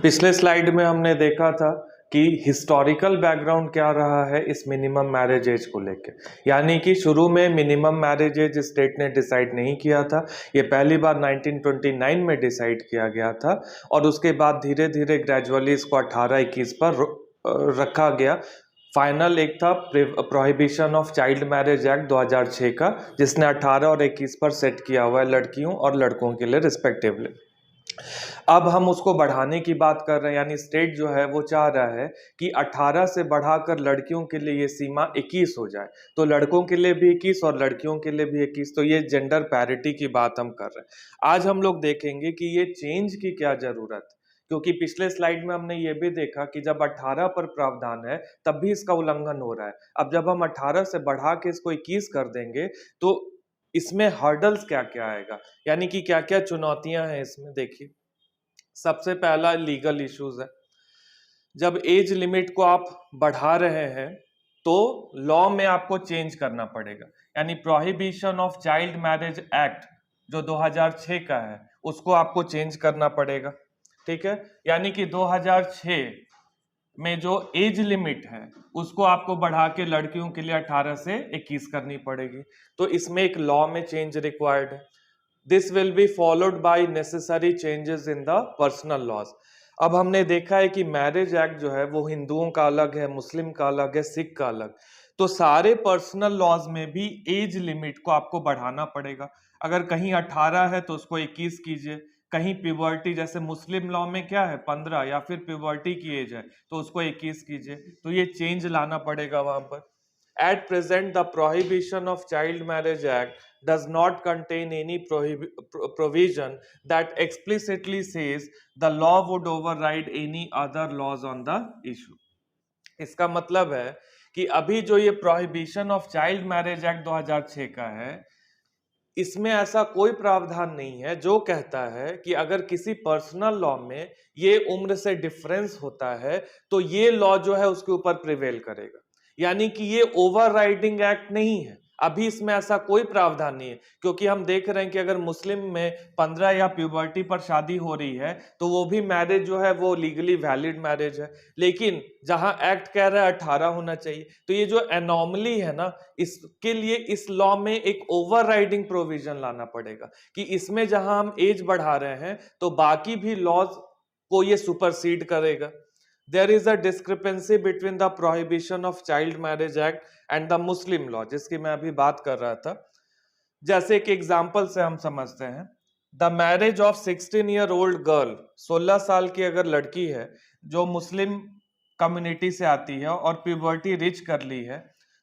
पिछले स्लाइड में हमने देखा था कि हिस्टोरिकल बैकग्राउंड क्या रहा है इस मिनिमम मैरिज एज को लेके। यानी कि शुरू में मिनिमम मैरिज एज स्टेट ने डिसाइड नहीं किया था, ये पहली बार 1929 में डिसाइड किया गया था और उसके बाद धीरे धीरे ग्रेजुअली इसको 18-21 पर रखा गया। फाइनल एक था prohibition of child marriage act 2006 का, जिसने 18 और 21 पर सेट किया हुआ है लड़कियों और लड़कों के लिए रिस्पेक्टिवली। अब हम उसको बढ़ाने की बात कर रहे हैं, यानी स्टेट जो है वो चाह रहा है कि 18 से बढ़ाकर लड़कियों के लिए ये सीमा 21 हो जाए, तो लड़कों के लिए भी 21 और लड़कियों के लिए भी 21। तो ये जेंडर पैरिटी की बात हम कर रहे हैं। आज हम लोग देखेंगे कि ये चेंज की क्या जरूरत है, क्योंकि पिछले स्लाइड में हमने ये भी देखा कि जब 18 पर प्रावधान है तब भी इसका उल्लंघन हो रहा है। अब जब हम 18 से बढ़ा के इसको 21 कर देंगे तो इसमें हर्डल्स क्या क्या आएगा, यानी कि क्या क्या चुनौतियां हैं इसमें। देखिए, सबसे पहला लीगल इश्यूज है। जब एज लिमिट को आप बढ़ा रहे हैं तो लॉ में आपको चेंज करना पड़ेगा, यानी prohibition of child marriage act जो 2006 का है उसको आपको चेंज करना पड़ेगा। ठीक है, यानी कि 2006 में जो एज लिमिट है उसको आपको बढ़ा के लड़कियों के लिए 18 से 21 करनी पड़ेगी। तो इसमें एक लॉ में चेंज रिक्वायर्ड है। This will be followed by necessary changes in the personal laws. अब हमने देखा है कि मैरिज एक्ट जो है वो हिंदुओं का अलग है, मुस्लिम का अलग है, सिख का अलग। तो सारे पर्सनल लॉज में भी एज लिमिट को आपको बढ़ाना पड़ेगा। अगर कहीं 18 है तो उसको 21 कीजिए, कहीं प्यूबर्टी जैसे मुस्लिम लॉ में क्या है 15 या फिर प्यूबर्टी की एज है तो उसको 21 कीजिए। तो ये चेंज लाना पड़ेगा वहां पर। At present, the Prohibition of Child Marriage Act does not contain any provision that explicitly says the law would override any other laws on the issue. इसका मतलब है कि अभी जो ये prohibition of child marriage act 2006 का है, इसमें ऐसा कोई प्रावधान नहीं है जो कहता है कि अगर किसी पर्सनल लॉ में ये उम्र से डिफरेंस होता है तो ये लॉ जो है उसके ऊपर प्रिवेल करेगा। यानी कि ये ओवरराइडिंग एक्ट नहीं है, अभी इसमें ऐसा कोई प्रावधान नहीं है। क्योंकि हम देख रहे हैं कि अगर मुस्लिम में 15 या प्यूबर्टी पर शादी हो रही है तो वो भी मैरिज जो है वो लीगली वैलिड मैरिज है, लेकिन जहां एक्ट कह रहा है 18 होना चाहिए। तो ये जो एनॉमली है ना, इसके लिए इस लॉ में एक ओवरराइडिंग प्रोविजन लाना पड़ेगा कि इसमें जहां हम एज बढ़ा रहे हैं तो बाकी भी लॉज को ये सुपरसीड करेगा। There is a discrepancy between the prohibition of child marriage act and the Muslim law, जिसकी मैं अभी बात कर रहा था। जैसे कि एग्जाम्पल से हम समझते हैं, the marriage of 16-year-old girl, 16 साल की अगर लड़की है जो मुस्लिम कम्युनिटी से आती है और प्यूबर्टी रीच कर ली है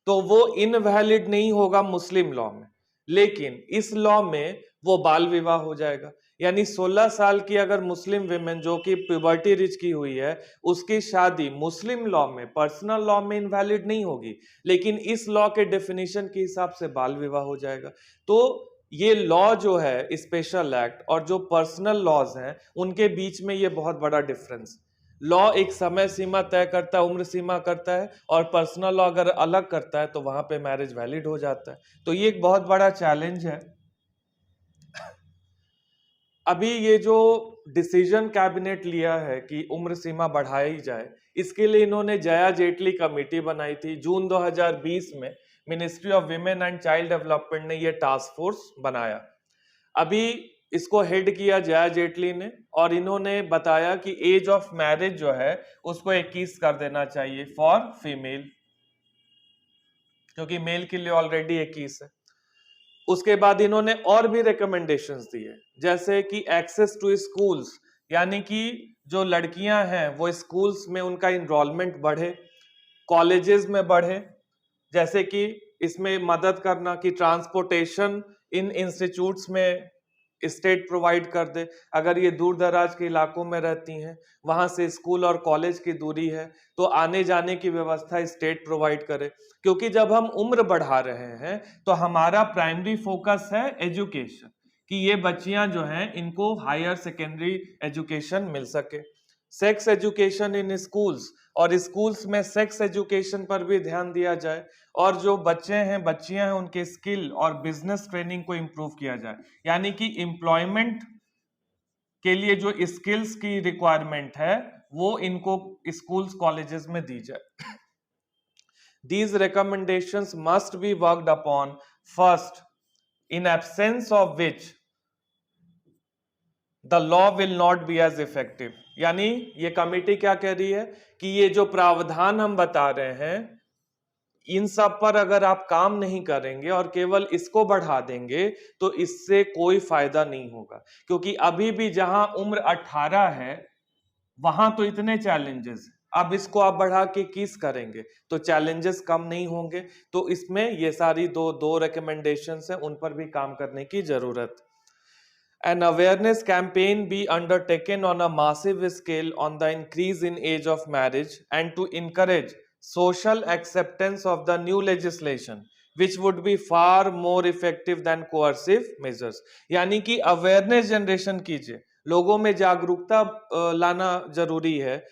तो वो इनवैलिड नहीं होगा मुस्लिम लॉ में, लेकिन इस लॉ में वो बाल विवाह हो जाएगा। यानी 16 साल की अगर मुस्लिम विमेन जो कि प्यूबर्टी रीच की हुई है उसकी शादी मुस्लिम लॉ में पर्सनल लॉ में इनवैलिड नहीं होगी, लेकिन इस लॉ के डेफिनेशन के हिसाब से बाल विवाह हो जाएगा। तो ये लॉ जो है स्पेशल एक्ट और जो पर्सनल लॉज हैं उनके बीच में ये बहुत बड़ा डिफरेंस। लॉ एक समय सीमा तय करता है, उम्र सीमा करता है, और पर्सनल लॉ अगर अलग करता है तो वहां पे मैरिज वैलिड हो जाता है। तो ये एक बहुत बड़ा चैलेंज है। अभी ये जो डिसीजन कैबिनेट लिया है कि उम्र सीमा बढ़ाई जाए, इसके लिए इन्होंने जया जेटली कमेटी बनाई थी। जून 2020 में ministry of women and child development ने ये टास्क फोर्स बनाया। अभी इसको हेड किया जया जेटली ने और इन्होंने बताया कि एज ऑफ मैरिज जो है उसको 21 कर देना चाहिए फॉर फीमेल, क्योंकि मेल के लिए ऑलरेडी 21 है। उसके बाद इन्होंने और भी रिकमेंडेशंस दिए, जैसे कि एक्सेस टू स्कूल्स, यानी कि जो लड़कियां हैं वो स्कूल्स में उनका इनरोलमेंट बढ़े, कॉलेजेस में बढ़े। जैसे कि इसमें मदद करना कि ट्रांसपोर्टेशन इन इंस्टीट्यूट्स में स्टेट प्रोवाइड कर दे। अगर ये दूर दराज के इलाकों में रहती हैं, वहां से स्कूल और कॉलेज की दूरी है, तो आने जाने की व्यवस्था स्टेट प्रोवाइड करे। क्योंकि जब हम उम्र बढ़ा रहे हैं तो हमारा प्राइमरी फोकस है एजुकेशन, कि ये बच्चियां जो हैं इनको हायर सेकेंडरी एजुकेशन मिल सके। सेक्स एजुकेशन इन स्कूल्स, और स्कूल्स में सेक्स एजुकेशन पर भी ध्यान दिया जाए, और जो बच्चे हैं बच्चियां हैं उनके स्किल और बिजनेस ट्रेनिंग को इम्प्रूव किया जाए। यानी कि एम्प्लॉयमेंट के लिए जो स्किल्स की रिक्वायरमेंट है वो इनको स्कूल्स कॉलेजेस में दी जाए। These recommendations must be worked upon first, in absence of which the law will not be as effective। यानी ये कमेटी क्या कह रही है कि ये जो प्रावधान हम बता रहे हैं इन सब पर अगर आप काम नहीं करेंगे और केवल इसको बढ़ा देंगे तो इससे कोई फायदा नहीं होगा, क्योंकि अभी भी जहां उम्र 18 है वहां तो इतने चैलेंजेस, अब इसको आप बढ़ा के 21 करेंगे तो चैलेंजेस कम नहीं होंगे। तो इसमें ये सारी दो रिकमेंडेशंस हैं, उन पर भी काम करने की जरूरत। An awareness campaign be undertaken on a massive scale on the increase in age of marriage and to encourage social acceptance of the new legislation which would be far more effective than coercive measures। यानी कि awareness generation कीजिए, लोगों में जागरूकता लाना जरूरी है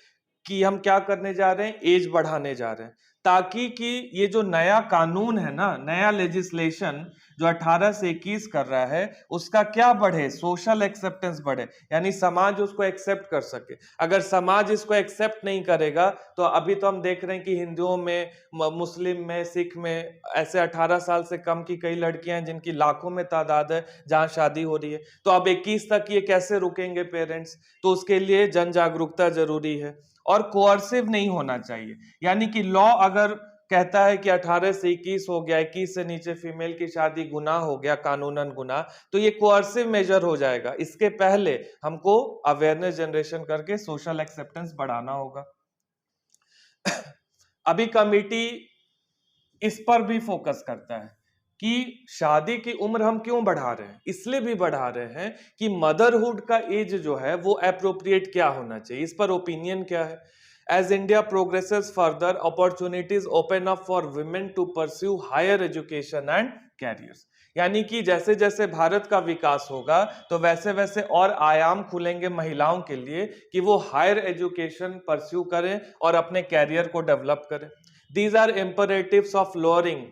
कि हम क्या करने जा रहे हैं, एज बढ़ाने जा रहे हैं, ताकि कि ये जो नया कानून है ना, नया लेजिस्लेशन जो 18 से 21 कर रहा है उसका क्या बढ़े, सोशल एक्सेप्टेंस बढ़े, यानी समाज उसको एक्सेप्ट कर सके। अगर समाज इसको एक्सेप्ट नहीं करेगा तो अभी तो हम देख रहे हैं कि हिंदुओं में, मुस्लिम में, सिख में ऐसे 18 साल से कम की कई लड़कियां हैं जिनकी लाखों में तादाद है जहां शादी हो रही है। तो अब 21 तक ये कैसे रुकेंगे पेरेंट्स? तो उसके लिए जन जागरूकता जरूरी है और कोअर्सिव नहीं होना चाहिए। यानी कि लॉ अगर कहता है कि 18 से 21 हो गया, 21 से नीचे फीमेल की शादी गुनाह हो गया, कानूनन गुनाह, तो ये कोअर्सिव मेजर हो जाएगा। इसके पहले हमको अवेयरनेस जनरेशन करके सोशल एक्सेप्टेंस बढ़ाना होगा। अभी कमिटी इस पर भी फोकस करता है कि शादी की उम्र हम क्यों बढ़ा रहे हैं। इसलिए भी बढ़ा रहे हैं कि मदरहुड का एज जो है वो एप्रोप्रिएट क्या होना चाहिए, इस पर ओपिनियन क्या है। As India progresses further, opportunities open up for women to pursue higher education and careers। यानी कि जैसे जैसे भारत का विकास होगा तो वैसे वैसे और आयाम खुलेंगे महिलाओं के लिए कि वो हायर एजुकेशन परस्यू करें और अपने कैरियर को डेवलप करें। These are imperatives of lowering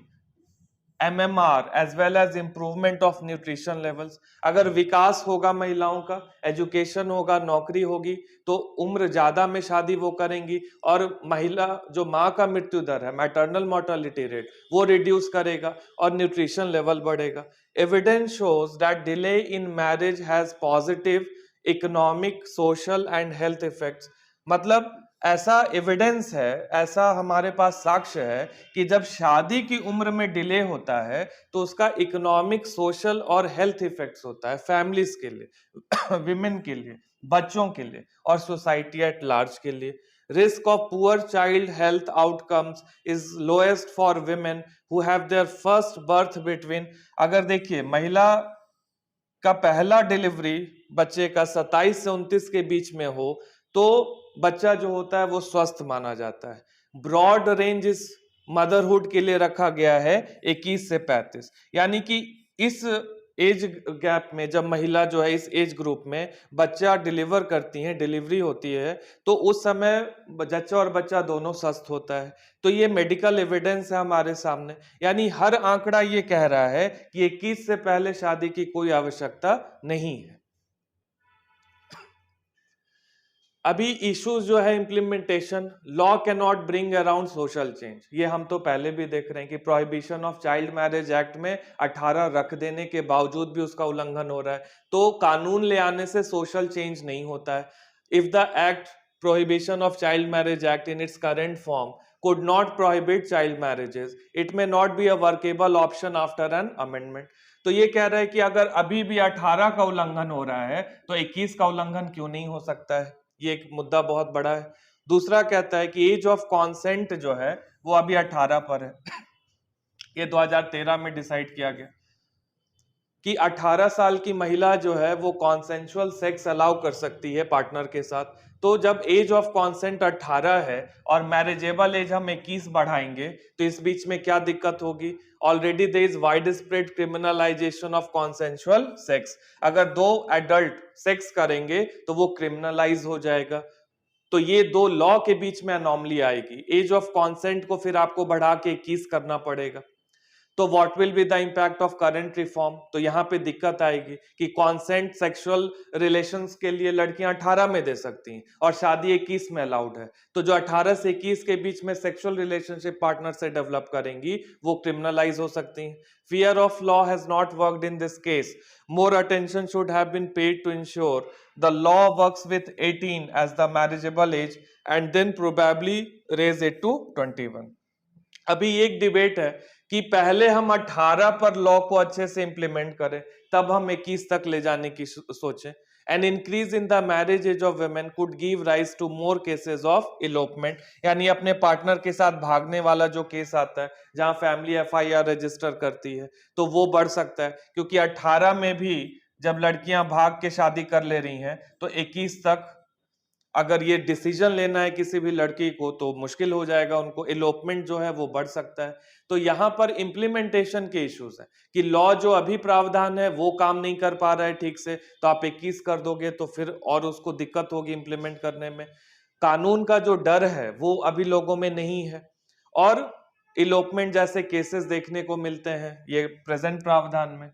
MMR as well as improvement of nutrition levels। अगर विकास होगा महिलाओं का, एजुकेशन होगा, नौकरी होगी, तो उम्र ज्यादा में शादी वो करेंगी और महिला जो माँ का मृत्यु दर है, मैटरनल मोर्टेलिटी रेट, वो रिड्यूस करेगा और न्यूट्रिशन लेवल बढ़ेगा। Evidence shows that delay in marriage has positive economic, social and health effects. मतलब ऐसा एविडेंस है, ऐसा हमारे पास साक्ष्य है कि जब शादी की उम्र में डिले होता है तो उसका इकोनॉमिक, सोशल और हेल्थ इफेक्ट्स होता है फैमिलीज के लिए, विमेन के लिए, बच्चों के लिए और सोसाइटी एट लार्ज के लिए। Risk of poor child health outcomes is lowest for women who have their first birth between. अगर देखिए महिला का पहला डिलीवरी बच्चे का 27 से 29 के बीच में हो तो बच्चा जो होता है वो स्वस्थ माना जाता है। ब्रॉड रेंज इस मदरहुड के लिए रखा गया है 21 से 35। यानी कि इस एज गैप में जब महिला जो है इस एज ग्रुप में बच्चा डिलीवर करती हैं, डिलीवरी होती है, तो उस समय जच्चा और बच्चा दोनों स्वस्थ होता है। तो ये मेडिकल एविडेंस है हमारे सामने। यानी हर आंकड़ा ये कह रहा है कि 21 से पहले शादी की कोई आवश्यकता नहीं है। अभी इश्यूज जो है implementation, law can not bring around social change. ये हम तो पहले भी देख रहे हैं कि prohibition of child marriage act में 18 रख देने के बावजूद भी उसका उल्लंघन हो रहा है। तो कानून ले आने से सोशल चेंज नहीं होता है। If the act prohibition of child marriage act in its current form could not prohibit child marriages, it may not be a workable option after an amendment। तो ये कह रहा है कि अगर अभी भी 18 का उल्लंघन हो रहा है तो 21 का उल्लंघन क्यों नहीं हो सकता है। ये एक मुद्दा बहुत बड़ा है। दूसरा कहता है कि एज ऑफ कॉन्सेंट जो है वो अभी 18 पर है। ये 2013 में डिसाइड किया गया कि 18 साल की महिला जो है वो कॉन्सेंशुअल सेक्स अलाउ कर सकती है पार्टनर के साथ। तो जब एज ऑफ कॉन्सेंट 18 है और मैरिजेबल एज हम 21 बढ़ाएंगे तो इस बीच में क्या दिक्कत होगी। Already there is wide spread criminalization of consensual sex. अगर दो एडल्ट सेक्स करेंगे तो वो क्रिमिनलाइज हो जाएगा। तो ये दो लॉ के बीच में अनोमली आएगी। एज ऑफ कॉन्सेंट को फिर आपको बढ़ा के 21 करना पड़ेगा। तो what will be the impact of current reform? तो यहाँ पे दिक्कत आएगी कि कॉन्सेंट सेक्सुअल रिलेशंस के लिए लड़कियां 18 में दे सकती हैं और शादी 21 में अलाउड है। तो जो 18 से 21 के बीच में सेक्सुअल रिलेशनशिप पार्टनर से डेवलप करेंगी वो क्रिमिनलाइज हो सकती हैं। Fear of law has not worked in this case. More attention should have been paid to ensure the law works with 18 as the marriageable age and then probably raise it to 21. अभी एक debate है कि पहले हम 18 पर law को अच्छे से इंप्लीमेंट करें, तब हम 21 तक ले जाने की सोचें। An increase in the marriage age of women could give rise to more cases of elopement, यानी अपने पार्टनर के साथ भागने वाला जो केस आता है जहां फैमिली एफआईआर रजिस्टर करती है, तो वो बढ़ सकता है, क्योंकि 18 में भी जब लड़कियां भाग के शादी कर ले रही हैं तो 21 तक अगर ये डिसीजन लेना है किसी भी लड़की को तो मुश्किल हो जाएगा, उनको इलोपमेंट जो है वो बढ़ सकता है। तो यहाँ पर इम्प्लीमेंटेशन के इश्यूज है कि लॉ जो अभी प्रावधान है वो काम नहीं कर पा रहा है ठीक से, तो आप 21 कर दोगे तो फिर और उसको दिक्कत होगी इम्प्लीमेंट करने में। कानून का जो डर है वो अभी लोगों में नहीं है और इलोपमेंट जैसे केसेस देखने को मिलते हैं ये प्रेजेंट प्रावधान में।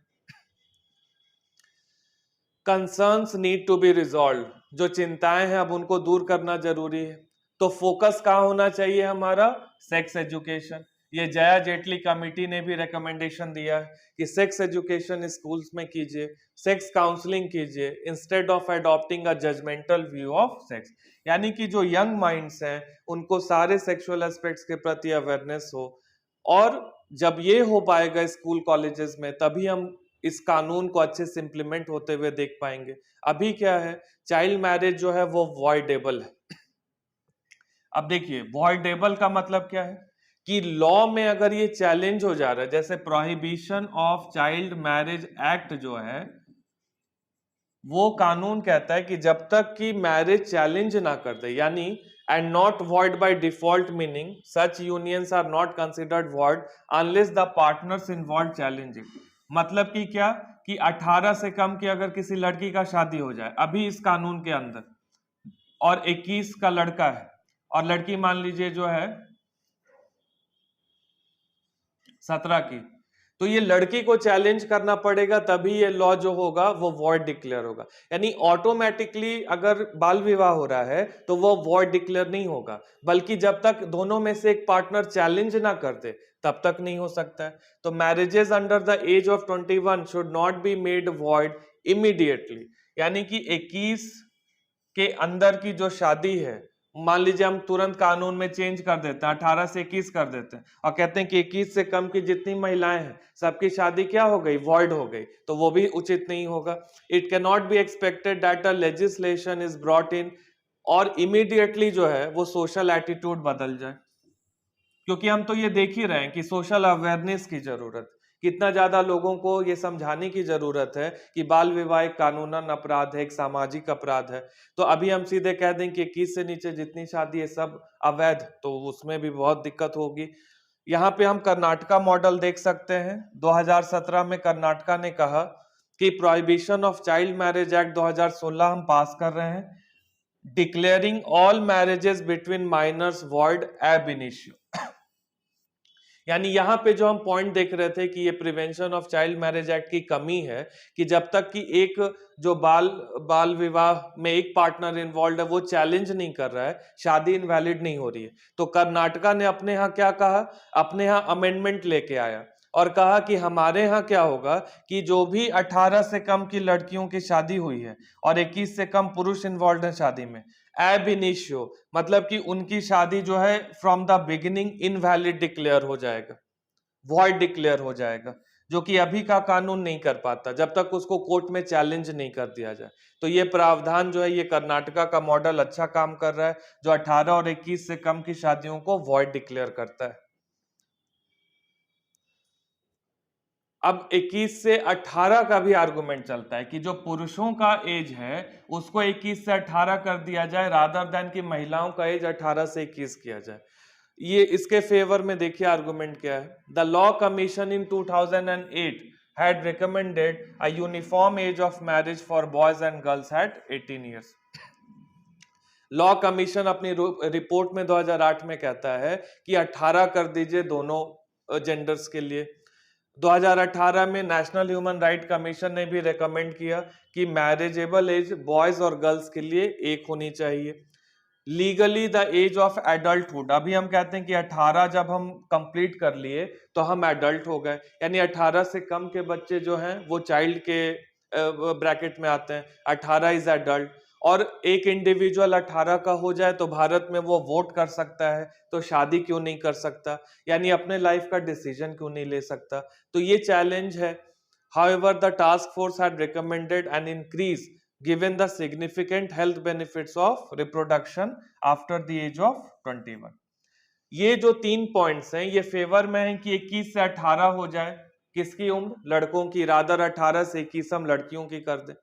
Concerns need to be resolve, जो चिंताएं हैं अब उनको दूर करना जरूरी है। तो फोकस कहाँ होना चाहिए हमारा? Sex education. ये जया जेटली कमेटी ने भी रिकमेंडेशन दिया है कि सेक्स एजुकेशन स्कूल्स में कीजिए, सेक्स काउंसलिंग कीजिए instead of adopting a judgmental view of sex. यानी कि जो यंग माइंड्स हैं उनको सारे सेक्सुअल एस्पेक्ट्स के प्रति अवेयरनेस हो, और जब ये हो पाएगा स्कूल कॉलेजेस में तभी हम इस कानून को अच्छे से इंप्लीमेंट होते हुए देख पाएंगे। अभी क्या है, चाइल्ड मैरिज जो है वो वॉइडेबल है। अब देखिए वॉइडेबल का मतलब क्या है कि लॉ में अगर ये चैलेंज हो जा रहा है, जैसे prohibition of child marriage act जो है वो कानून कहता है कि जब तक कि मैरिज चैलेंज ना कर दे, यानी and not void by default, meaning such unions are not considered void unless the partners involve challenging. मतलब कि क्या कि 18 से कम की अगर किसी लड़की का शादी हो जाए अभी इस कानून के अंदर और 21 का लड़का है और लड़की मान लीजिए जो है 17 की, तो ये लड़की को चैलेंज करना पड़ेगा तभी ये लॉ जो होगा वो वॉइड डिक्लेयर होगा। यानी ऑटोमेटिकली अगर बाल विवाह हो रहा है तो वो वॉइड डिक्लेयर नहीं होगा, बल्कि जब तक दोनों में से एक पार्टनर चैलेंज ना करते तब तक नहीं हो सकता है। तो marriages under the age of 21 should not be made void immediately, यानी कि 21 के अंदर की जो शादी है, मान लीजिए हम तुरंत कानून में चेंज कर देते हैं, 18 से 21 कर देते हैं और कहते हैं कि 21 से कम की जितनी महिलाएं हैं सबकी शादी क्या हो गई, वॉइड हो गई, तो वो भी उचित नहीं होगा। It can not be expected that a legislation is brought in और इमीडिएटली जो है वो सोशल एटीट्यूड बदल जाए, क्योंकि हम तो ये देख ही रहे हैं कि सोशल अवेयरनेस की जरूरत, कितना ज्यादा लोगों को ये समझाने की जरूरत है कि बाल विवाह एक कानूनन अपराध है, एक सामाजिक अपराध है। तो अभी हम सीधे कह दें कि 21 से नीचे जितनी शादी है सब अवैध, तो उसमें भी बहुत दिक्कत होगी। यहाँ पे हम कर्नाटका मॉडल देख सकते हैं। 2017 में कर्नाटका ने कहा कि prohibition of child marriage act 2016 हम पास कर रहे हैं, declaring all marriages between minors void ab initio. यानी यहाँ पे जो हम पॉइंट देख रहे थे कि ये prevention of child marriage act की कमी है कि जब तक कि एक जो बाल विवाह में एक पार्टनर इन्वॉल्व है वो चैलेंज नहीं कर रहा है, शादी इनवैलिड नहीं हो रही है। तो कर्नाटका ने अपने यहाँ क्या कहा, अपने यहाँ अमेंडमेंट लेके आया और कहा कि हमारे यहाँ क्या होगा कि जो भी 18 से कम की लड़कियों की शादी हुई है और 21 से कम पुरुष इन्वॉल्व है शादी में, एब इनिशियो, मतलब कि उनकी शादी जो है from the beginning invalid declare हो जाएगा, वॉइड डिक्लेयर हो जाएगा, जो कि अभी का कानून नहीं कर पाता जब तक उसको कोर्ट में चैलेंज नहीं कर दिया जाए। तो ये प्रावधान जो है, ये कर्नाटका का मॉडल अच्छा काम कर रहा है जो 18 और 21 से कम की शादियों को वॉइड डिक्लेयर करता है। अब 21 से 18 का भी आर्गुमेंट चलता है कि जो पुरुषों का एज है उसको 21 से 18 कर दिया जाए रादर देन कि महिलाओं का एज 18 से 21 किया जाए। ये इसके फेवर में देखिए आर्गुमेंट क्या है। The law commission in 2008 had recommended a uniform age of marriage for boys and girls at 18 years. Law commission अपनी रिपोर्ट में 2008 में कहता है कि 18 कर दीजिए दोनों जेंडर्स के लिए। 2018 में नेशनल ह्यूमन राइट कमीशन ने भी रेकमेंड किया कि मैरिजेबल एज बॉयज और गर्ल्स के लिए एक होनी चाहिए। Legally the age of adulthood, अभी हम कहते हैं कि 18 जब हम कंप्लीट कर लिए तो हम एडल्ट हो गए, यानी 18 से कम के बच्चे जो हैं वो चाइल्ड के ब्रैकेट में आते हैं। 18 इज एडल्ट। और एक इंडिविजुअल 18 का हो जाए तो भारत में वो वोट कर सकता है, तो शादी क्यों नहीं कर सकता, यानी अपने लाइफ का डिसीजन क्यों नहीं ले सकता। तो ये चैलेंज है। However, the task force had recommended an increase given the significant health benefits of reproduction after the age of 21। ये जो 3 पॉइंट्स हैं ये फेवर में है कि 21 से 18 हो जाए। किसकी उम्र? लड़कों की। रादर 18 से 21 हम लड़कियों की कर दें।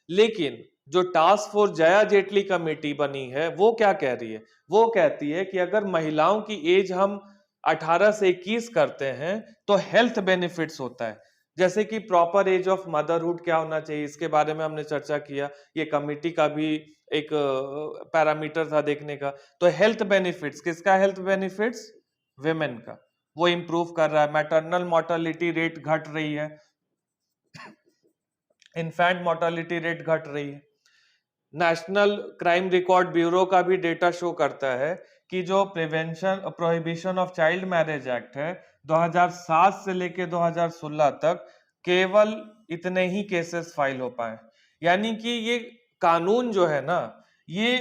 लेकिन जो task force Jaya Jaitley committee बनी है वो क्या कह रही है? वो कहती है कि अगर महिलाओं की एज हम 18 से 21 करते हैं तो हेल्थ बेनिफिट्स होता है, जैसे कि प्रॉपर एज ऑफ मदरहुड क्या होना चाहिए, इसके बारे में हमने चर्चा किया। ये कमेटी का भी एक पैरामीटर था देखने का। तो हेल्थ बेनिफिट्स, किसका हेल्थ बेनिफिट्स? विमेन का, वो इंप्रूव कर रहा है। मैटरनल मोर्टेलिटी रेट घट रही है, इन्फेंट मोर्टेलिटी रेट घट रही है। नेशनल क्राइम रिकॉर्ड ब्यूरो का भी डेटा शो करता है कि जो prohibition of child marriage act है 2007 से लेके 2016 तक केवल इतने ही केसेस फाइल हो पाए। यानी कि ये कानून जो है ना ये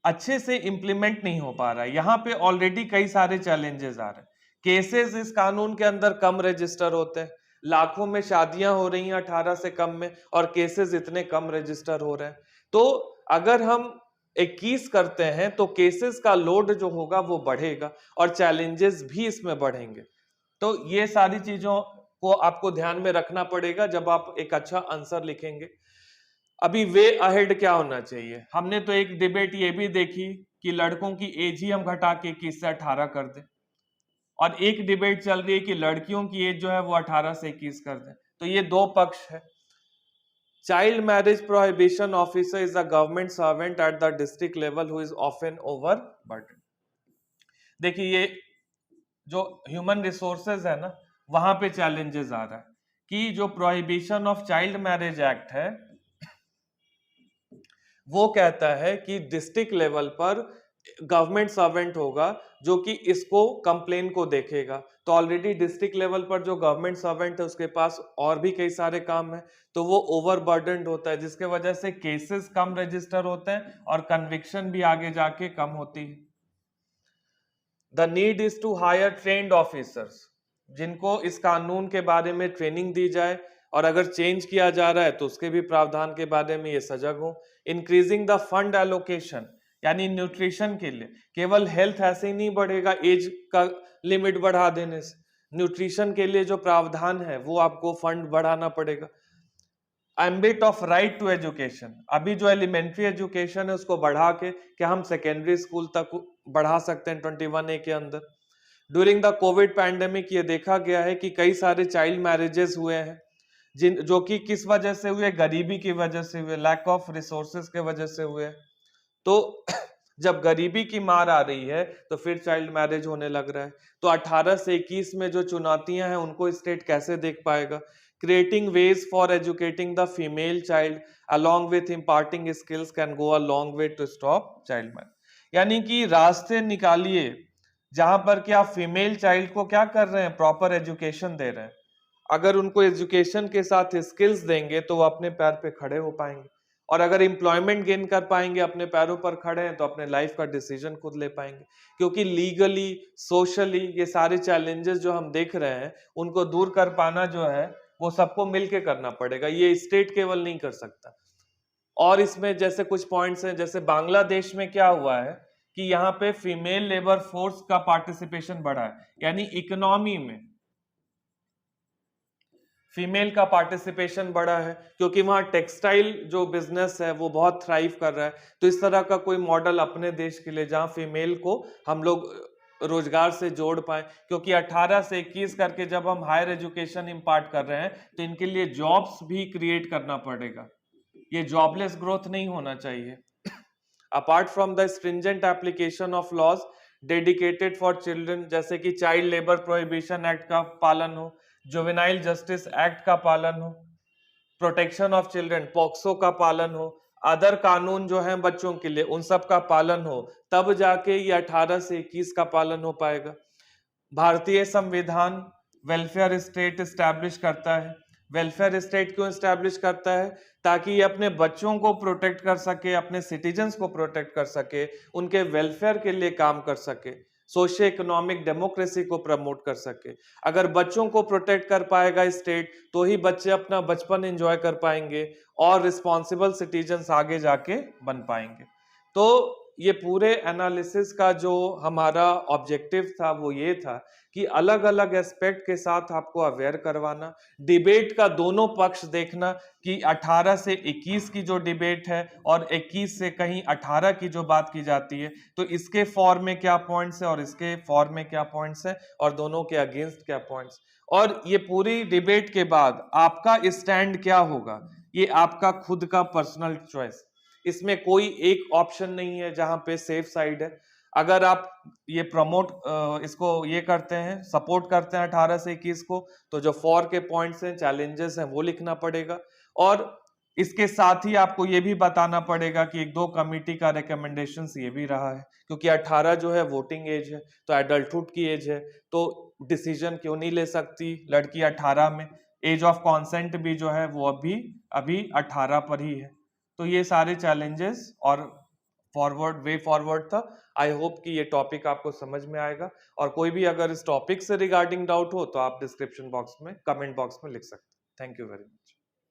अच्छे से इंप्लीमेंट नहीं हो पा रहा है। यहाँ पे ऑलरेडी कई सारे चैलेंजेस आ रहे हैं। केसेस इस कानून के अंदर कम रजिस्टर होते हैं, लाखों में शादियां हो रही हैं 18 से कम में, और केसेस इतने कम रजिस्टर हो रहे हैं। तो अगर हम 21 करते हैं तो केसेस का लोड जो होगा वो बढ़ेगा और चैलेंजेस भी इसमें बढ़ेंगे। तो ये सारी चीजों को आपको ध्यान में रखना पड़ेगा जब आप एक अच्छा आंसर लिखेंगे। अभी वे अहेड क्या होना चाहिए? हमने तो एक डिबेट ये भी देखी कि लड़कों की एज ही हम घटा के 21 से 18 कर दें, और एक डिबेट चल रही है कि लड़कियों की एज जो है वो 18 से 21 कर दें। तो ये दो पक्ष है। Child marriage prohibition officer is a government servant at the district level who is often overburden. देखिए ये जो ह्यूमन रिसोर्सेज है ना वहां पे चैलेंजेस आ रहा है कि जो prohibition of child marriage act है वो कहता है कि डिस्ट्रिक्ट लेवल पर गवर्नमेंट सर्वेंट होगा जो कि इसको कंप्लेन को देखेगा। तो ऑलरेडी डिस्ट्रिक्ट लेवल पर जो गवर्नमेंट सर्वेंट है उसके पास और भी कई सारे काम है, तो वो ओवरबर्डन्ड होता है, जिसके वजह से केसेस कम रजिस्टर होते हैं और कन्विक्शन भी आगे जाके कम होती है। The need is to hire trained officers, जिनको इस कानून के बारे में ट्रेनिंग दी जाए, और अगर चेंज किया जा रहा है तो उसके भी प्रावधान के बारे में ये सजग हो। इंक्रीजिंग द फंड एलोकेशन, यानी न्यूट्रिशन के लिए, केवल हेल्थ ऐसे ही नहीं बढ़ेगा एज का लिमिट बढ़ा देने से, न्यूट्रिशन के लिए जो प्रावधान है वो आपको फंड बढ़ाना पड़ेगा। Ambit of right to education, अभी जो एलिमेंट्री एजुकेशन है उसको बढ़ा के क्या हम सेकेंडरी स्कूल तक बढ़ा सकते हैं 21A के अंदर। ड्यूरिंग द कोविड पैंडेमिक ये देखा गया है कि कई सारे चाइल्ड मैरिजेस हुए हैं जो कि किस वजह से हुए? गरीबी की वजह से हुए, लैक ऑफ रिसोर्सेज के वजह से हुए। तो जब गरीबी की मार आ रही है तो फिर चाइल्ड मैरिज होने लग रहा है। तो 18 से 21 में जो चुनौतियां हैं उनको स्टेट कैसे देख पाएगा? Creating ways for educating the female child along with imparting skills can go a long way to stop child marriage. यानी कि रास्ते निकालिए जहां पर कि आप फीमेल चाइल्ड को क्या कर रहे हैं? प्रॉपर एजुकेशन दे रहे हैं। अगर उनको एजुकेशन के साथ स्किल्स देंगे तो वो अपने पैर पे खड़े हो पाएंगे, और अगर एम्प्लॉयमेंट गेन कर पाएंगे, अपने पैरों पर खड़े हैं, तो अपने लाइफ का डिसीजन खुद ले पाएंगे। क्योंकि लीगली सोशली ये सारे चैलेंजेस जो हम देख रहे हैं उनको दूर कर पाना जो है वो सबको मिलके करना पड़ेगा, ये स्टेट केवल नहीं कर सकता। और इसमें जैसे कुछ पॉइंट्स हैं, जैसे बांग्लादेश में क्या हुआ है कि यहाँ पे फीमेल लेबर फोर्स का पार्टिसिपेशन बढ़ा है, यानी इकोनॉमी में फीमेल का पार्टिसिपेशन बढ़ा है, क्योंकि वहां टेक्सटाइल जो बिजनेस है वो बहुत थ्राइव कर रहा है। तो इस तरह का कोई मॉडल अपने देश के लिए जहां फीमेल को हम लोग रोजगार से जोड़ पाए, क्योंकि 18 से 21 करके जब हम हायर एजुकेशन इम्पार्ट कर रहे हैं तो इनके लिए जॉब्स भी क्रिएट करना पड़ेगा। ये जॉबलेस ग्रोथ नहीं होना चाहिए। Apart from the stringent application of laws, dedicated for children, जैसे कि चाइल्ड लेबर प्रोहिबिशन एक्ट का पालन हो, जुवेनाइल जस्टिस एक्ट का पालन हो, प्रोटेक्शन ऑफ चिल्ड्रन पॉक्सो का पालन हो, अदर कानून जो हैं बच्चों के लिए उन सब का पालन हो, तब जाके ये 18 से 21 का पालन हो पाएगा। भारतीय संविधान वेलफेयर स्टेट स्टैब्लिश करता है। वेलफेयर स्टेट क्यों स्टैब्लिश करता है? ताकि ये अपने बच्चों को प्रोटेक्ट कर सके, अपने सिटीजन्स को प्रोटेक्ट कर सके, उनके वेलफेयर के लिए काम कर सके, सोशियो इकोनॉमिक डेमोक्रेसी को प्रमोट कर सके। अगर बच्चों को प्रोटेक्ट कर पाएगा स्टेट, तो ही बच्चे अपना बचपन एंजॉय कर पाएंगे और रिस्पॉन्सिबल सिटीजन्स आगे जाके बन पाएंगे। तो ये पूरे एनालिसिस का जो हमारा ऑब्जेक्टिव था वो ये था कि अलग अलग एस्पेक्ट के साथ आपको अवेयर करवाना, डिबेट का दोनों पक्ष देखना कि 18 से 21 की जो डिबेट है और 21 से कहीं 18 की जो बात की जाती है, तो इसके फॉर में क्या पॉइंट्स है और इसके फॉर में क्या पॉइंट्स है और दोनों के अगेंस्ट क्या पॉइंट्स, और ये पूरी डिबेट के बाद आपका स्टैंड क्या होगा, ये आपका खुद का पर्सनल चॉइस। इसमें कोई एक ऑप्शन नहीं है जहां पे सेफ साइड है। अगर आप ये प्रमोट इसको ये करते हैं, सपोर्ट करते हैं 18 से 21 को, तो जो फॉर के पॉइंट्स हैं, चैलेंजेस हैं, वो लिखना पड़ेगा। और इसके साथ ही आपको ये भी बताना पड़ेगा कि एक दो कमिटी का रिकमेंडेशंस ये भी रहा है, क्योंकि 18 जो है वोटिंग एज है, तो एडल्टहुड की एज है, तो डिसीजन क्यों नहीं ले सकती लड़की 18 में। एज ऑफ कॉन्सेंट भी जो है वो अभी 18 पर ही है। तो ये सारे चैलेंजेस और वे फॉरवर्ड था। आई होप कि ये टॉपिक आपको समझ में आएगा, और कोई भी अगर इस टॉपिक से रिगार्डिंग डाउट हो तो आप डिस्क्रिप्शन बॉक्स में, कमेंट बॉक्स में लिख सकते हैं। Thank you very much.